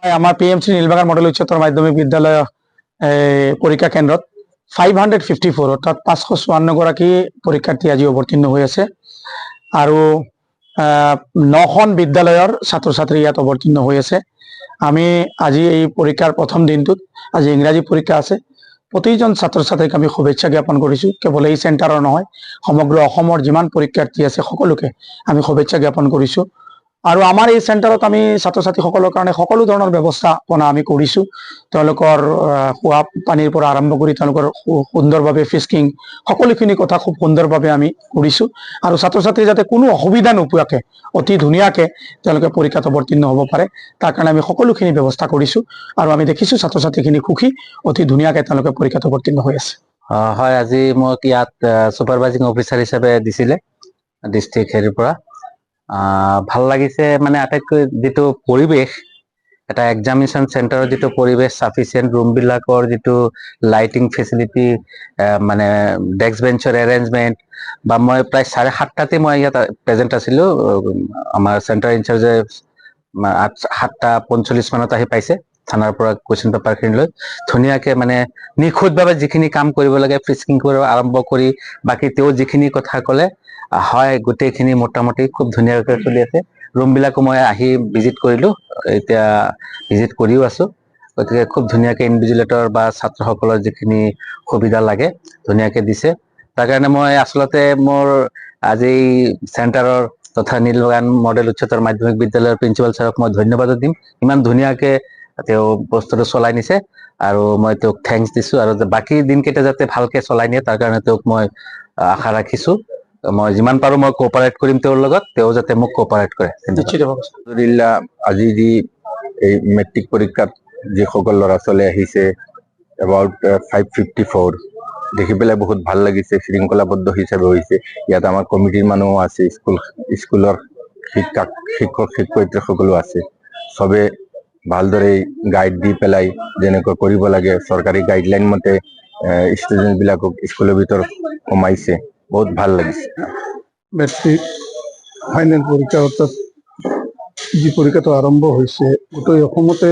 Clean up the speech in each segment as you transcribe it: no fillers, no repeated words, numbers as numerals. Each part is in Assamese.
আমাৰ পিএমসি নীলবাগান মডেল উচ্চতৰ মাধ্যমিক বিদ্যালয় পৰীক্ষা কেন্দ্ৰত 554 অৰ্থাৎ 554 গৰাকী পৰীক্ষাৰ্থী আজি অৱতীৰ্ণ হৈ আছে আৰু 9খন বিদ্যালয়ৰ ছাত্ৰ ছাত্ৰী ইয়াত অৱতীৰ্ণ হৈ আছে। আমি আজি এই পৰীক্ষাৰ প্ৰথম দিনটোত আজি ইংৰাজী পৰীক্ষা আছে। প্ৰতিজন ছাত্ৰ ছাত্ৰীক আমি শুভেচ্ছা জ্ঞাপন কৰিছোঁ। কেৱল এই চেণ্টাৰৰ নহয়, সমগ্ৰ অসমৰ যিমান পৰীক্ষাৰ্থী আছে সকলোকে আমি শুভেচ্ছা জ্ঞাপন কৰিছোঁ। আৰু আমাৰ এই চেণ্টাৰত আমি ছাত্ৰ ছাত্ৰীসকলৰ কাৰণে সকলো ধৰণৰ ব্যৱস্থাপনা আমি কৰিছোঁ। তেওঁলোকৰ খোৱা পানীৰ পৰা আৰম্ভ কৰি তেওঁলোকৰ সুন্দৰভাৱে ফিস্কিং সকলোখিনি কথা খুব সুন্দৰভাৱে আমি কৰিছোঁ। আৰু ছাত্ৰ ছাত্ৰী যাতে কোনো অসুবিধা নোপোৱাকৈ অতি ধুনীয়াকৈ তেওঁলোকে পৰীক্ষাত অৱতীৰ্ণ হ'ব পাৰে, তাৰ কাৰণে আমি সকলোখিনি ব্যৱস্থা কৰিছোঁ। আৰু আমি দেখিছোঁ ছাত্ৰ ছাত্ৰীখিনি সুখী, অতি ধুনীয়াকৈ তেওঁলোকে পৰীক্ষাত অৱতীৰ্ণ হৈ আছে। হয়, আজি মোক ইয়াত ছুপাৰভাইজিং অফিচাৰ হিচাপে দিছিলে ডিষ্ট্ৰিক্ট হেৰিৰ পৰা। ভাল লাগিছে, মানে আটাইতকৈ যিটো পৰিৱেশ, এটা এক্সামিনেশ্যন চেণ্টাৰৰ যিটো পৰিৱেশ, চাফিচিয়েণ্ট ৰুমবিলাকৰ যিটো লাইটিং ফেচিলিটি, মানে ডেস্ক বেঞ্চৰ এৰেঞ্জমেণ্ট, বা মই প্ৰায় 7:30 মই ইয়াত প্ৰেজেণ্ট আছিলোঁ। আমাৰ চেণ্টাৰ ইনচাৰ্জে 7:45 মানত আহি পাইছে থানাৰ পৰা কুৱেশ্যন পেপাৰখিনি লৈ। ধুনীয়াকৈ মানে নিখুঁতভাৱে যিখিনি কাম কৰিব লাগে, ফ্ৰিস্কিং কৰিব আৰম্ভ কৰি বাকী তেওঁ যিখিনি কথা ক'লে, হয় গোটেইখিনি মোটামুটি খুব ধুনীয়াকৈ চলি আছে। ৰুমবিলাকো মই আহি ভিজিট কৰিলোঁ, এতিয়া ভিজিট কৰিও আছোঁ। গতিকে খুব ধুনীয়াকৈ ইনভিজিলেটৰ বা ছাত্ৰসকলৰ যিখিনি সুবিধা লাগে ধুনীয়াকৈ দিছে। তাৰ কাৰণে মই আচলতে মোৰ আজি চেণ্টাৰৰ তথা নীলবাগান মডেল উচ্চতৰ মাধ্যমিক বিদ্যালয়ৰ প্ৰিন্সিপাল ছাৰক মই ধন্যবাদ দিম। ইমান ধুনীয়াকৈ তেওঁ বস্তুটো চলাই নিছে আৰু মই তেওঁক থেংকছ দিছোঁ। আৰু বাকী দিনকেইটা যাতে ভালকৈ চলাই নিয়ে তাৰ কাৰণে তেওঁক মই আশা ৰাখিছোঁ। মই যিমান পাৰোঁ মই কোঅপাৰেট কৰিম তেওঁৰ লগত, তেওঁ যাতে মোক কোঅপাৰেট কৰে। আলহামদুলিল্লাহ, আজি যি এই মেট্ৰিক পৰীক্ষাত যিসকল ল'ৰা ছোৱালী আহিছে, এবাউট 554, দেখি পেলাই বহুত ভাল লাগিছে। শৃংখলাবদ্ধ হিচাপে হৈছে। ইয়াত আমাৰ কমিটিৰ মানুহো আছে, স্কুলৰ শিক্ষক শিক্ষয়িত্ৰী সকলো আছে। চবে ভালদৰে গাইড দি পেলাই যেনেকৈ কৰিব লাগে, চৰকাৰী গাইডলাইন মতে ষ্টুডেণ্ট বিলাকক স্কুলৰ ভিতৰত সোমাইছে। বহুত ভাল লাগিছে। মেট্ৰিক ফাইনেল পৰীক্ষা অৰ্থাৎ যি পৰীক্ষাটো আৰম্ভ হৈছে, গোটেই অসমতে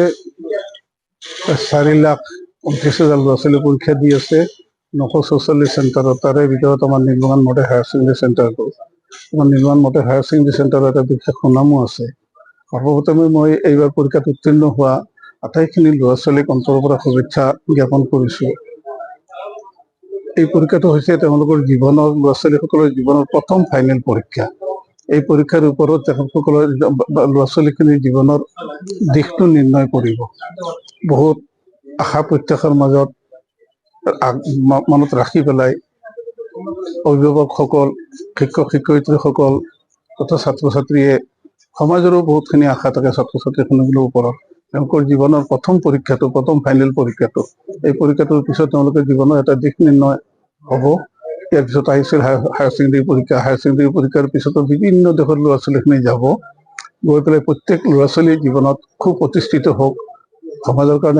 4,29,000 ল'ৰা ছোৱালী পৰীক্ষা দি আছে 944 চেণ্টাৰত। তাৰে ভিতৰত আমাৰ নীলবাগান মডেল হায়াৰ ছেকেণ্ডেৰী চেণ্টাৰটো, আমাৰ নীলবাগান মডেল হায়াৰ ছেকেণ্ডেৰী চেণ্টাৰৰ এটা বিশেষ সুনামো আছে। সৰ্বপ্ৰথমে মই এইবাৰ পৰীক্ষাত উত্তীৰ্ণ হোৱা আটাইখিনি ল'ৰা ছোৱালীক অন্তৰৰ পৰা শুভেচ্ছা জ্ঞাপন কৰিছোঁ। এই পৰীক্ষাটো হৈছে তেওঁলোকৰ জীৱনৰ, ল'ৰা ছোৱালীসকলৰ জীৱনৰ প্ৰথম ফাইনেল পৰীক্ষা। এই পৰীক্ষাৰ ওপৰত তেখেতসকলৰ ল'ৰা ছোৱালীখিনিৰ জীৱনৰ দিশটো নিৰ্ণয় কৰিব। বহুত আশা প্ৰত্যাশাৰ মাজত মনত ৰাখি পেলাই অভিভাৱকসকল, শিক্ষক শিক্ষয়িত্ৰীসকল তথা ছাত্ৰ ছাত্ৰীয়ে, সমাজৰো বহুতখিনি আশা থাকে ছাত্ৰ ছাত্ৰীখিনিৰ ওপৰত। তেওঁলোকৰ জীৱনৰ প্ৰথম পৰীক্ষাটো, প্ৰথম ফাইনেল পৰীক্ষাটো, এই পৰীক্ষাটোৰ পিছত তেওঁলোকে জীৱনৰ এটা দিশ নিৰ্ণয় হ'ব। ইয়াৰ পিছত আহিছিল হায়াৰ ছেকেণ্ডেৰী পৰীক্ষা। হায়াৰ ছেকেণ্ডেৰী পৰীক্ষাৰ পিছতো বিভিন্ন দেশৰ ল'ৰা ছোৱালীখিনি যাব, গৈ পেলাই প্ৰত্যেক ল'ৰা ছোৱালীৰ জীৱনত খুব প্ৰতিষ্ঠিত হওক, সমাজৰ কাৰণে